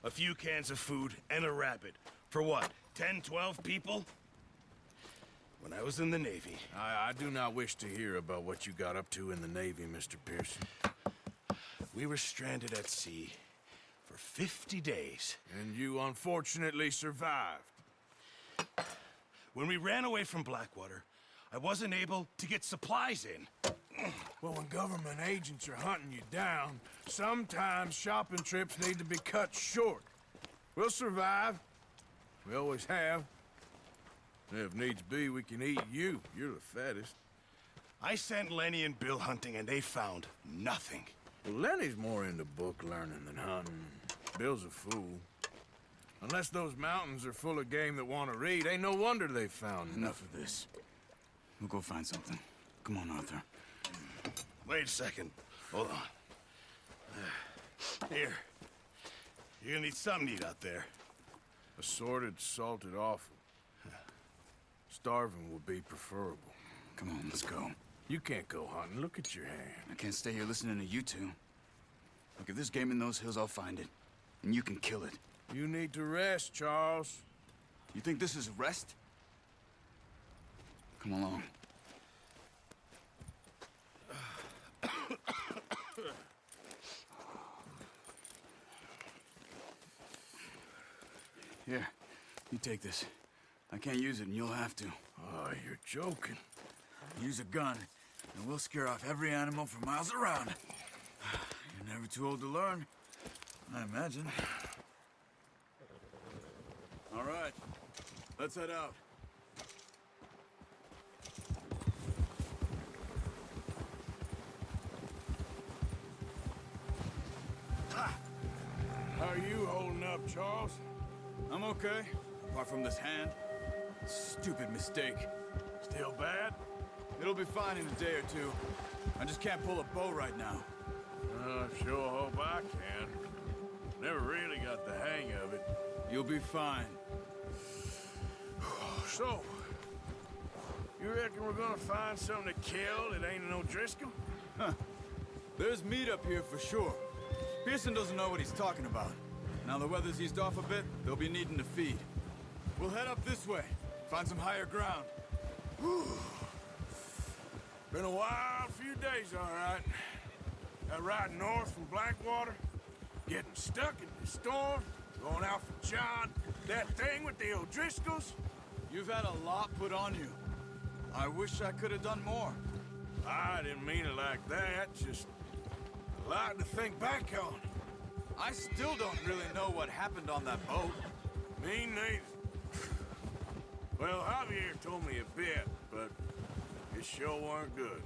a few cans of food, and a rabbit. For what, 10, 12 people? When I was in the Navy... I do not wish to hear about what you got up to in the Navy, Mr. Pearson. We were stranded at sea for 50 days. And you unfortunately survived. When we ran away from Blackwater, I wasn't able to get supplies in. Well, when government agents are hunting you down, sometimes shopping trips need to be cut short. We'll survive. We always have. If needs be, we can eat you. You're the fattest. I sent Lenny and Bill hunting, and they found nothing. Well, Lenny's more into book learning than hunting. Bill's a fool. Unless those mountains are full of game that want to read, ain't no wonder they found Enough of this. We'll go find something. Come on, Arthur. Wait a second. Hold on. Here. You're gonna need something to eat out there. Assorted, salted offal. Starving would be preferable. Come on, let's go. You can't go hunting. Look at your hand. I can't stay here listening to you two. Look, if there's game in those hills, I'll find it. And you can kill it. You need to rest, Charles. You think this is rest? Come along. Here, you take this. I can't use it, and you'll have to. Oh, you're joking. Use a gun, and we'll scare off every animal for miles around. You're never too old to learn, I imagine. All right, let's head out. How are you holding up, Charles? I'm okay, apart from this hand. Stupid mistake. Still bad? It'll be fine in a day or two. I just can't pull a bow right now. I sure hope I can. Never really got the hang of it. You'll be fine. So, you reckon we're gonna find something to kill that ain't no Driscoll? Huh. There's meat up here for sure. Pearson doesn't know what he's talking about. Now the weather's eased off a bit, they'll be needing to feed. We'll head up this way, find some higher ground. Whew. Been a wild few days, all right. That ride north from Blackwater, getting stuck in the storm, going out for John, that thing with the O'Driscolls. You've had a lot put on you. I wish I could have done more. I didn't mean it like that, just a lot to think back on. I still don't really know what happened on that boat. Me neither. Well, Javier told me a bit, but it sure weren't good.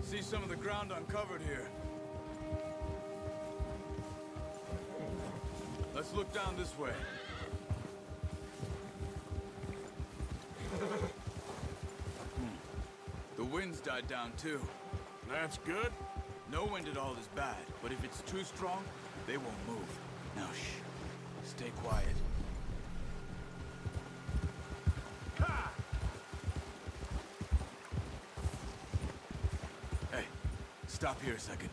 See some of the ground uncovered here. Let's look down this way. The wind's died down too. That's good. No wind at all is bad, but if it's too strong, they won't move. Now shh. Stay quiet. Ha! Hey, stop here a second.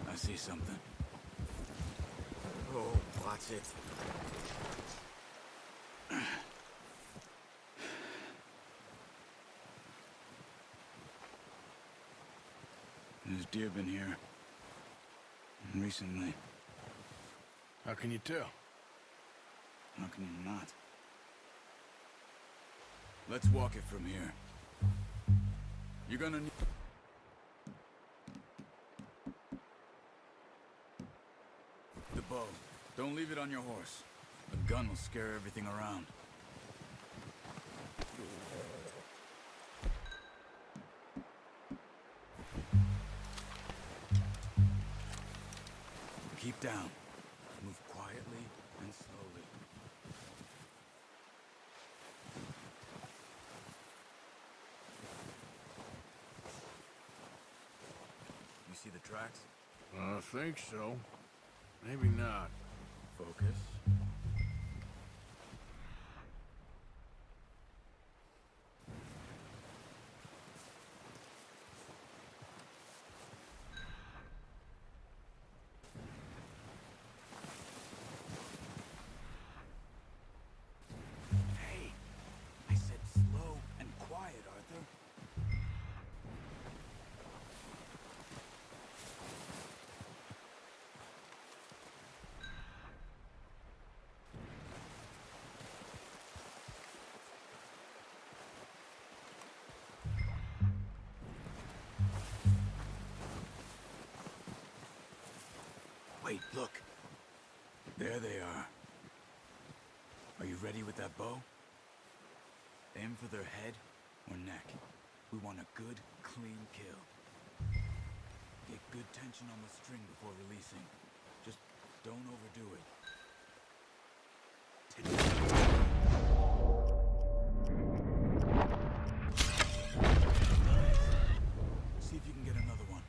I see something. Oh, watch it. There's deer been here. Recently. How can you tell? How can you not? Let's walk it from here. You're gonna need... bow. Don't leave it on your horse. A gun will scare everything around. Keep down. Move quietly and slowly. You see the tracks? I think so. Maybe not. Focus. Hey, I said slow and quiet, Arthur. Wait, look. There they are. Are you ready with that bow? Aim for their head or neck. We want a good, clean kill. Get good tension on the string before releasing. Just don't overdo it. See if you can get another one.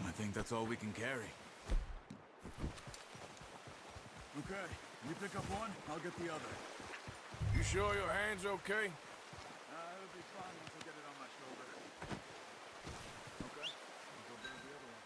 I think that's all we can carry. Okay, you pick up one, I'll get the other. You sure your hand's okay? It'll be fine once I get it on my shoulder. Okay, I'll go grab the other one.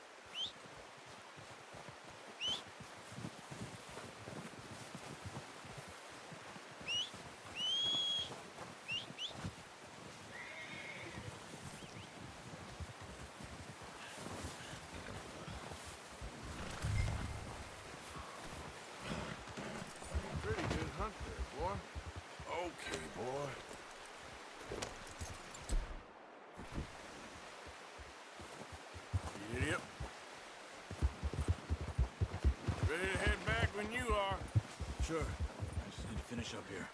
Pretty good hunt there, boy. Okay, boy. Yep. Ready to head back when you are. Sure, I just need to finish up here.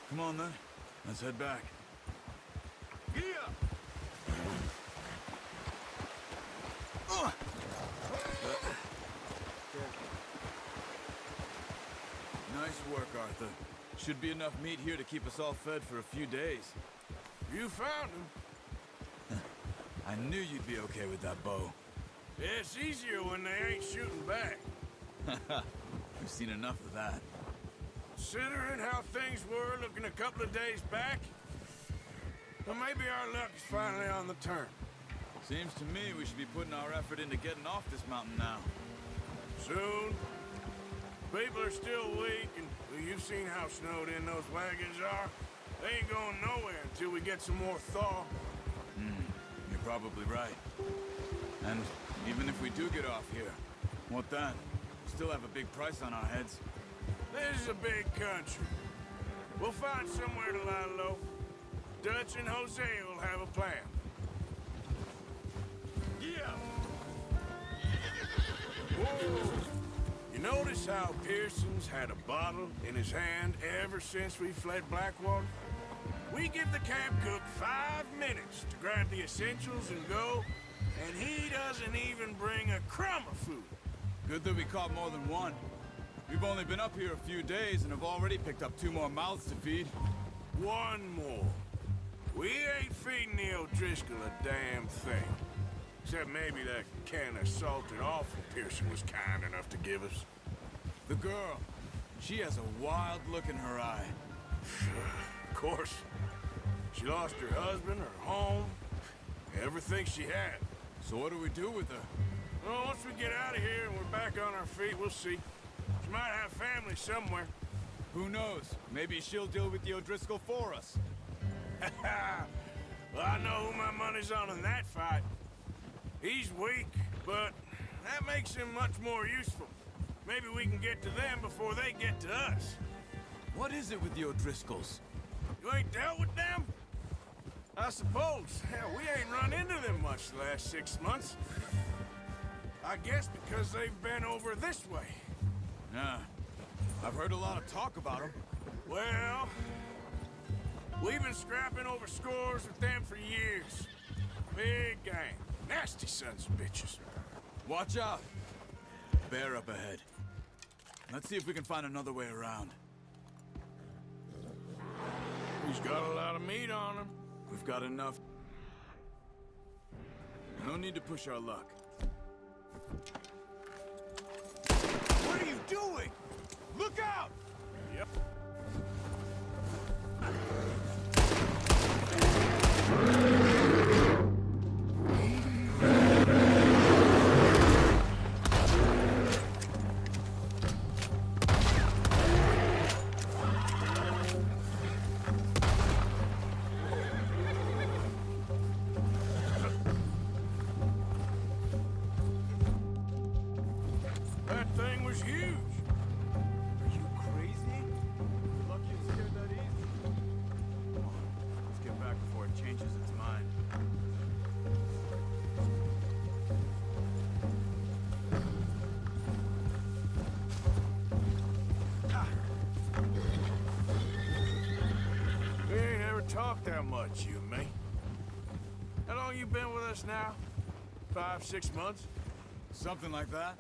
Come on then, let's head back. Yeah. Nice work, Arthur. Should be enough meat here to keep us all fed for a few days. You found him. I knew you'd be okay with that bow. Yeah, it's easier when they ain't shooting back. We've seen enough of that. Considering how things were looking a couple of days back, well, maybe our luck is finally on the turn. Seems to me we should be putting our effort into getting off this mountain now. Soon. People are still weak, and well, you've seen how snowed in those wagons are. They ain't going nowhere until we get some more thaw. You're probably right. And even if we do get off here, what then? We still have a big price on our heads. This is a big country. We'll find somewhere to lie low. Dutch and Jose will have a plan. Yeah! Whoa! You notice how Pearson's had a bottle in his hand ever since we fled Blackwater? We give the camp cook 5 minutes to grab the essentials and go, and he doesn't even bring a crumb of food. Good that we caught more than one. We've only been up here a few days and have already picked up 2 more mouths to feed. 1 more. We ain't feeding the O'Driscoll a damn thing. Except maybe that can of salted offal Pearson was kind enough to give us. The girl, she has a wild look in her eye. Of course. She lost her husband, her home, everything she had. So what do we do with her? Well, once we get out of here and we're back on our feet, we'll see. She might have family somewhere. Who knows? Maybe she'll deal with the O'Driscoll for us. Well, I know who my money's on in that fight. He's weak, but that makes him much more useful. Maybe we can get to them before they get to us. What is it with the O'Driscolls? You ain't dealt with them? I suppose. Hell, we ain't run into them much the last 6 months. I guess because they've been over this way. Nah. I've heard a lot of talk about them. Well, we've been scrapping over scores with them for years. Big gang. Nasty sons of bitches. Watch out! Bear up ahead. Let's see if we can find another way around. He's got a lot of meat on him. We've got enough. No need to push our luck. What are you doing? Look out! Yep. That thing was huge. Are you crazy? Lucky it's scared that easy. Come on, let's get back before it changes its mind. We ain't ever talked that much, you and me. How long you been with us now? 5, 6 months? Something like that?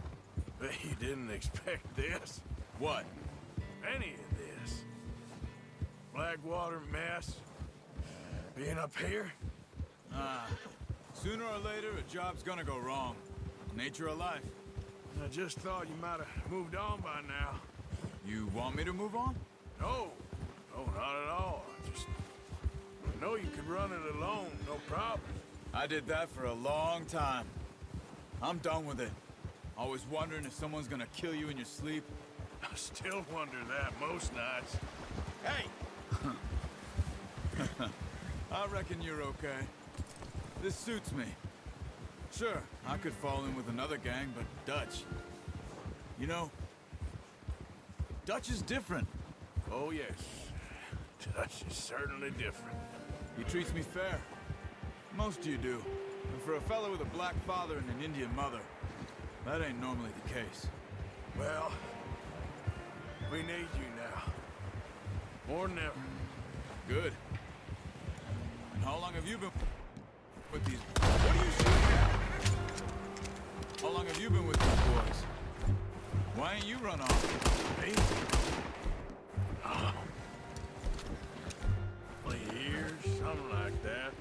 Bet you didn't expect this. What? Any of this. Blackwater mess. Being up here? Sooner or later, a job's gonna go wrong. Nature of life. I just thought you might have moved on by now. You want me to move on? No. No, not at all. I know you could run it alone, no problem. I did that for a long time. I'm done with it. Always wondering if someone's gonna kill you in your sleep. I still wonder that most nights. Hey! I reckon you're okay. This suits me. Sure, I could fall in with another gang, but Dutch... You know, Dutch is different. Oh, yes. Dutch is certainly different. He treats me fair. Most of you do. And for a fellow with a black father and an Indian mother, that ain't normally the case. Well, we need you now. More than ever. Good. And how long have you been with these... What are you shooting at? How long have you been with these boys? Why ain't you run off? Me? Oh. 20 years, something like that.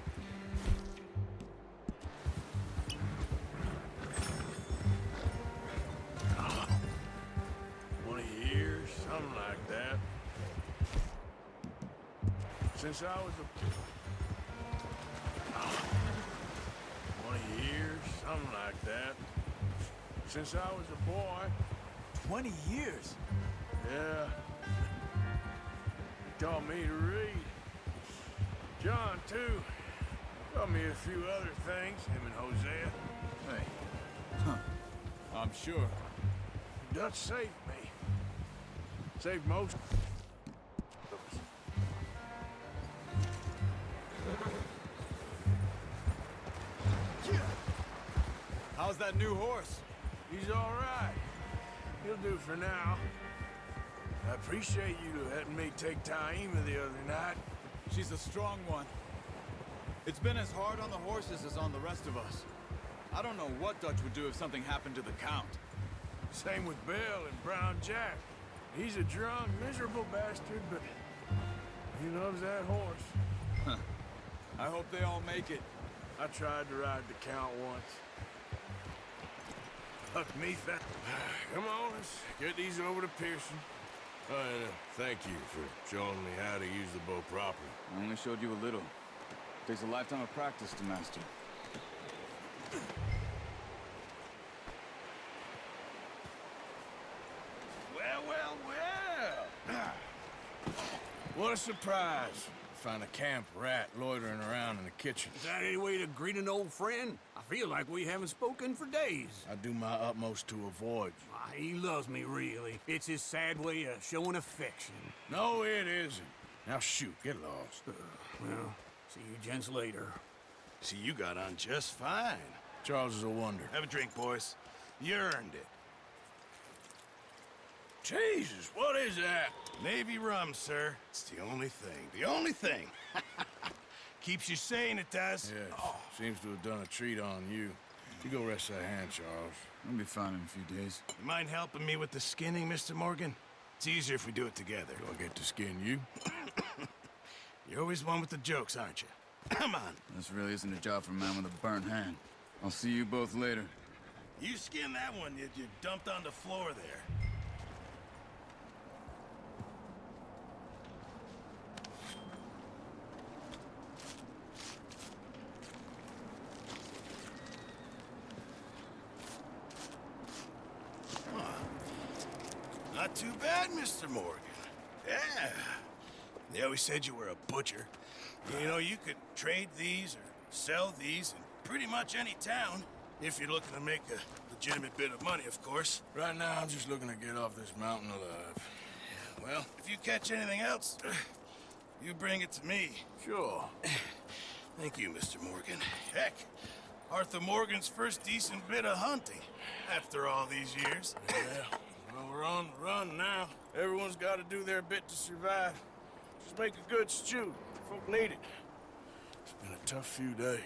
Oh. 20 years, something like that. Since I was a... Oh. 20 years, something like that. Since I was a boy. 20 years? Yeah. Taught me to read. John, too. Taught me a few other things, him and Hosea. Hey. Huh. I'm sure. Dutch saved me. Saved most of us. How's that new horse? He's all right. He'll do for now. I appreciate you letting me take Taima the other night. She's a strong one. It's been as hard on the horses as on the rest of us. I don't know what Dutch would do if something happened to the Count. Same with Bill and Brown Jack. He's a drunk, miserable bastard, but he loves that horse. I hope they all make it. I tried to ride the Count once. Fuck me, fat. Come on, let's get these over to Pearson. Thank you for showing me how to use the bow properly. I only showed you a little. Takes a lifetime of practice to master. Well. What a surprise. Find a camp rat loitering around in the kitchen. Is that any way to greet an old friend? I feel like we haven't spoken for days. I do my utmost to avoid you. He loves me, really. It's his sad way of showing affection. No, it isn't. Now shoot, get lost. Well, see you gents later. See, you got on just fine. Charles is a wonder. Have a drink, boys. You earned it. Jesus, what is that? Navy rum, sir. It's the only thing. The only thing. Keeps you sane, it does. Yes, seems to have done a treat on you. You go rest that hand, Charles. I'll be fine in a few days. You mind helping me with the skinning, Mr. Morgan? It's easier if we do it together. Do I get to skin you? You're always one with the jokes, aren't you? Come on. This really isn't a job for a man with a burnt hand. I'll see you both later. You skin that one you dumped on the floor there. Not too bad, Mr. Morgan. Yeah. They always said you were a butcher. You know, you could trade these or sell these in pretty much any town, if you're looking to make a legitimate bit of money, of course. Right now, I'm just looking to get off this mountain alive. Well, if you catch anything else, you bring it to me. Sure. Thank you, Mr. Morgan. Heck, Arthur Morgan's first decent bit of hunting after all these years. Yeah. Well, we're on the run now. Everyone's got to do their bit to survive. Just make a good stew. Folk need it. It's been a tough few days.